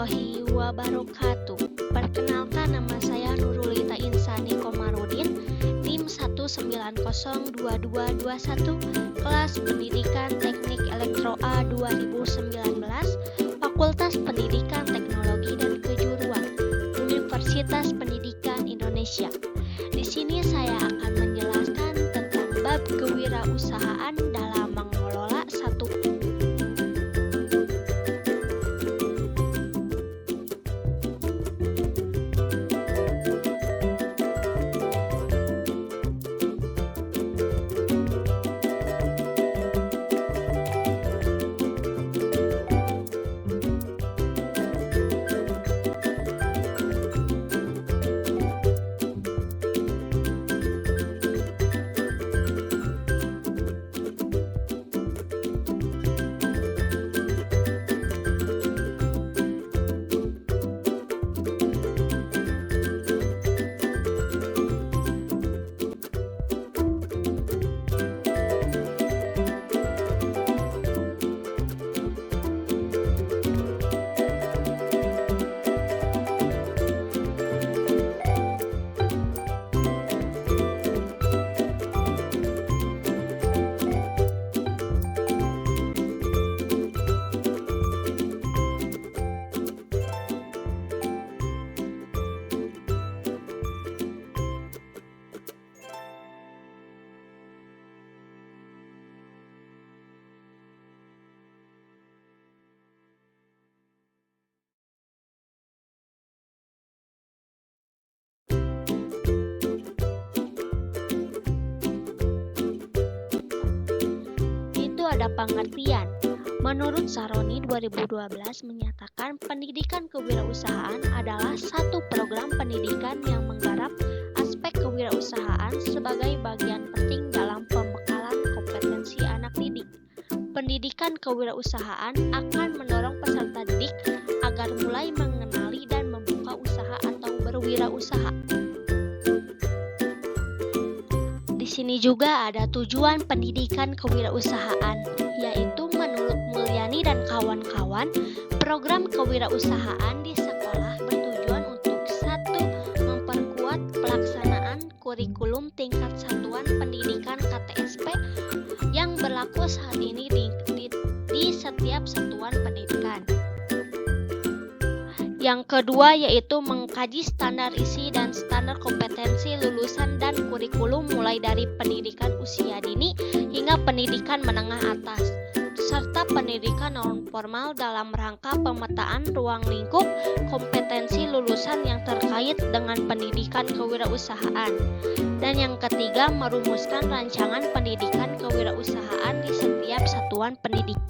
warahmatullahi wabarakatuh. Perkenalkan, nama saya Nurulita Insani Komarudin, NIM 1902221, kelas Pendidikan Teknik Elektro A 2019, Fakultas Pendidikan Teknologi dan Kejuruan, Universitas Pendidikan Indonesia. Di sini saya akan menjelaskan tentang bab kewirausahaan dalam mengelola satu ada pengertian. Menurut Saroni 2012 menyatakan pendidikan kewirausahaan adalah satu program pendidikan yang menggarap aspek kewirausahaan sebagai bagian penting dalam pembekalan kompetensi anak didik. Pendidikan kewirausahaan akan mendorong peserta didik agar mulai mengenali dan membuka usaha atau berwirausaha. Di sini juga ada tujuan pendidikan kewirausahaan, yaitu menurut Mulyani dan kawan-kawan, program kewirausahaan di sekolah bertujuan untuk 1. Memperkuat pelaksanaan kurikulum tingkat satuan pendidikan KTSP yang berlaku saat ini di setiap satuan pendidikan. Yang kedua yaitu mengkaji standar isi dan standar kompetensi lulusan dan kurikulum mulai dari pendidikan usia dini hingga pendidikan menengah atas, serta pendidikan non formal dalam rangka pemetaan ruang lingkup kompetensi lulusan yang terkait dengan pendidikan kewirausahaan. Dan yang ketiga, merumuskan rancangan pendidikan kewirausahaan di setiap satuan pendidikan.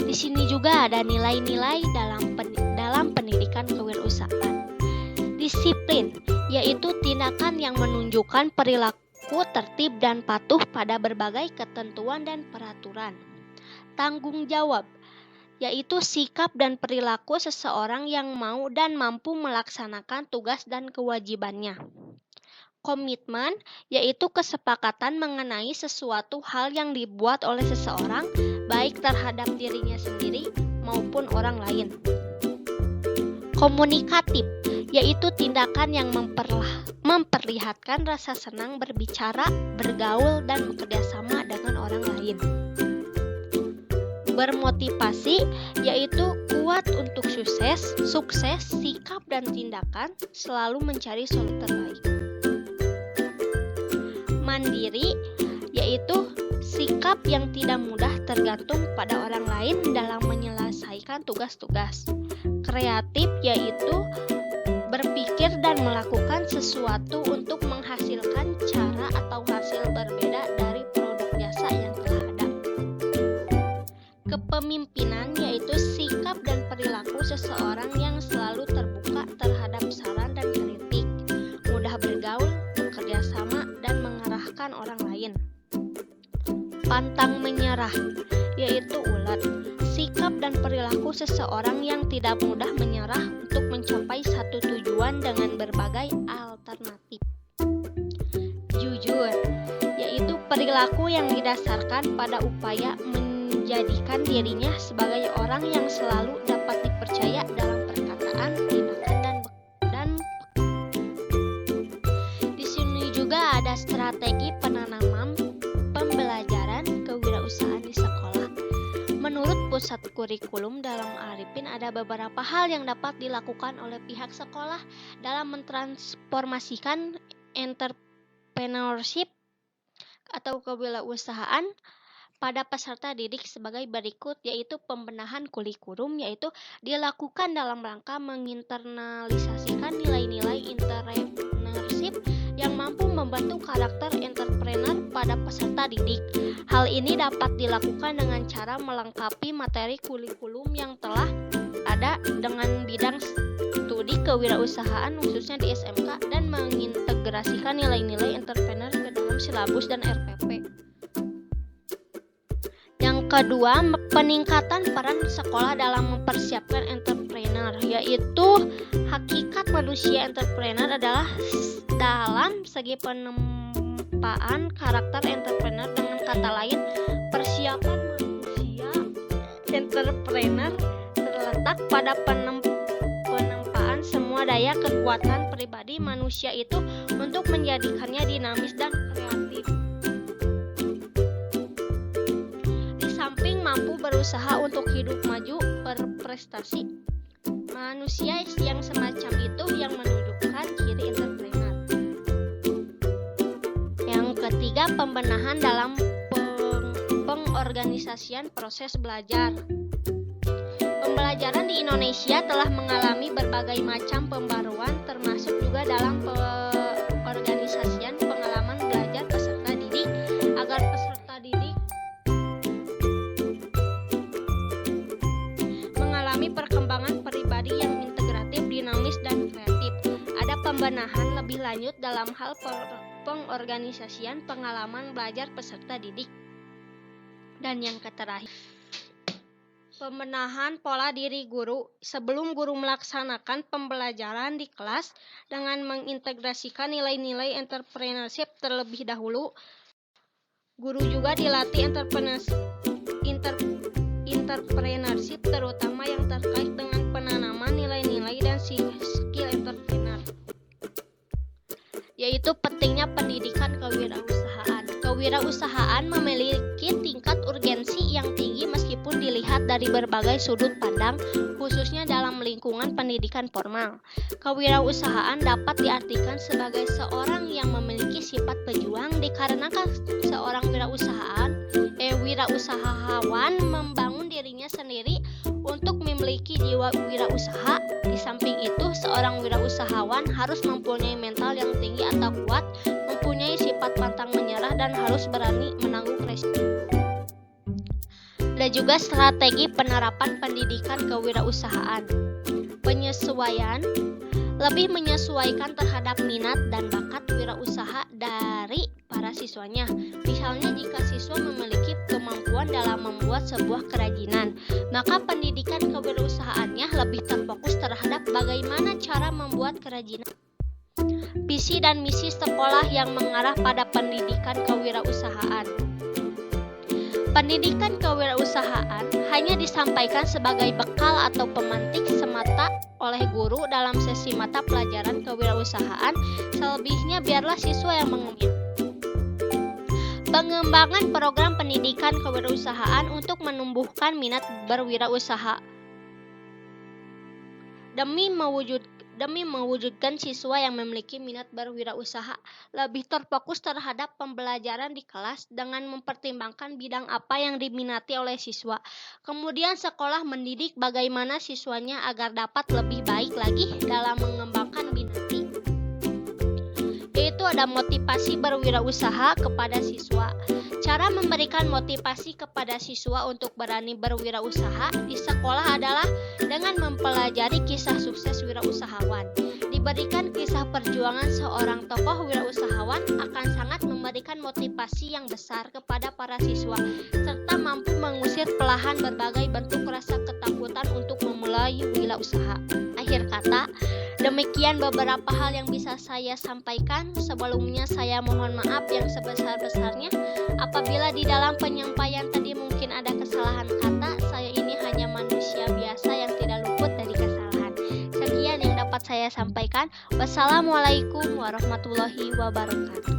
Di sini juga ada nilai-nilai dalam pendidikan kewirausahaan. Disiplin, yaitu tindakan yang menunjukkan perilaku tertib dan patuh pada berbagai ketentuan dan peraturan. Tanggung jawab, yaitu sikap dan perilaku seseorang yang mau dan mampu melaksanakan tugas dan kewajibannya. Komitmen, yaitu kesepakatan mengenai sesuatu hal yang dibuat oleh seseorang, baik terhadap dirinya sendiri maupun orang lain. Komunikatif, yaitu tindakan yang memperlihatkan rasa senang berbicara, bergaul, dan bekerjasama dengan orang lain. Bermotivasi, yaitu kuat untuk sukses, sikap dan tindakan selalu mencari solusi terbaik. Mandiri, yaitu sikap yang tidak mudah tergantung pada orang lain dalam menyelesaikan tugas-tugas. Kreatif, yaitu berpikir dan melakukan sesuatu untuk menghasilkan cara atau hasil berbeda dari produk jasa yang telah ada. Kepemimpinan, yaitu sikap dan perilaku seseorang yang selalu terbuka terhadap saran dan kritik, mudah bergaul, bekerja sama, dan mengarahkan orang lain. Pantang menyerah, yaitu ulet, sikap dan perilaku seseorang yang tidak mudah menyerah untuk mencapai satu tujuan dengan berbagai alternatif. Jujur, yaitu perilaku yang didasarkan pada upaya menjadikan dirinya sebagai orang yang selalu dapat dipercaya dalam perkataan, tindakan, dan di sini juga ada strategi penanaman pembelajaran kewirausahaan di sekolah. Menurut pusat kurikulum dalam Arifin, ada beberapa hal yang dapat dilakukan oleh pihak sekolah dalam mentransformasikan entrepreneurship atau kewirausahaan pada peserta didik sebagai berikut, yaitu pembenahan kurikulum, yaitu dilakukan dalam rangka menginternalisasikan nilai-nilai entrepreneurship yang mampu membentuk karakter entrepreneur pada peserta didik. Hal ini dapat dilakukan dengan cara melengkapi materi kurikulum yang telah ada dengan bidang studi kewirausahaan khususnya di SMK dan mengintegrasikan nilai-nilai entrepreneur ke dalam silabus dan RPP. Yang kedua, peningkatan peran sekolah dalam mempersiapkan entrepreneur, yaitu hakikat manusia entrepreneur adalah dalam segi penempaan karakter entrepreneur. Dengan kata lain, persiapan manusia entrepreneur terletak pada penempaan semua daya kekuatan pribadi manusia itu untuk menjadikannya dinamis dan kreatif. Di samping mampu berusaha untuk hidup maju berprestasi, manusia yang semacam itu yang menunjukkan ciri entrepreneur. Yang ketiga, pembenahan dalam pengorganisasian proses belajar. Pembelajaran di Indonesia telah mengalami berbagai macam pembaruan, termasuk juga dalam pengorganisasian pengalaman belajar peserta didik agar peserta didik mengalami perkembangan pribadi yang integratif, dinamis, dan kreatif. Ada pembenahan lebih lanjut dalam hal pengorganisasian pengalaman belajar peserta didik. Dan yang terakhir, pembenahan pola diri guru sebelum guru melaksanakan pembelajaran di kelas dengan mengintegrasikan nilai-nilai entrepreneurship terlebih dahulu. Guru juga dilatih entrepreneurship terutama yang terkait dengan penanaman nilai-nilai dan skill entrepreneur, yaitu pentingnya pendidikan kewirausahaan. Kewirausahaan memiliki tingkat urgensi yang tinggi meskipun dilihat dari berbagai sudut pandang, khususnya dalam lingkungan pendidikan formal. Kewirausahaan dapat diartikan sebagai seorang yang memiliki sifat pejuang, dikarenakan seorang wirausahawan membangun dirinya sendiri untuk memiliki jiwa wirausaha. Di samping itu, seorang wirausahawan harus mempunyai mental yang tinggi atau kuat, mempunyai sifat pantang menyerah, dan harus berani menanggung resiko. Dan juga strategi penerapan pendidikan kewirausahaan. Penyesuaian lebih menyesuaikan terhadap minat dan bakat wirausaha dari para siswanya. Misalnya, jika siswa memiliki kemampuan dalam membuat sebuah kerajinan, maka pendidikan kewirausahaannya lebih terfokus terhadap bagaimana cara membuat kerajinan. Visi dan misi sekolah yang mengarah pada pendidikan kewirausahaan. Pendidikan kewirausahaan hanya disampaikan sebagai bekal atau pemantik semata oleh guru dalam sesi mata pelajaran kewirausahaan. Selebihnya biarlah siswa yang mengemban. Pengembangan program pendidikan kewirausahaan untuk menumbuhkan minat berwirausaha demi mewujudkan siswa yang memiliki minat berwirausaha lebih terfokus terhadap pembelajaran di kelas dengan mempertimbangkan bidang apa yang diminati oleh siswa. Kemudian sekolah mendidik bagaimana siswanya agar dapat lebih baik lagi dalam mengembangkan minati. Yaitu ada motivasi berwirausaha kepada siswa. Cara memberikan motivasi kepada siswa untuk berani berwirausaha di sekolah adalah dengan mempelajari kisah sukses wirausahawan. Diberikan kisah perjuangan seorang tokoh wirausahawan akan sangat memberikan motivasi yang besar kepada para siswa, serta mampu mengusir perlahan berbagai bentuk rasa ketakutan untuk memulai wirausaha. Akhir kata, demikian beberapa hal yang bisa saya sampaikan. Sebelumnya saya mohon maaf yang sebesar-besarnya apabila di dalam penyampaian tadi mungkin ada kesalahan saya sampaikan. Wassalamualaikum warahmatullahi wabarakatuh.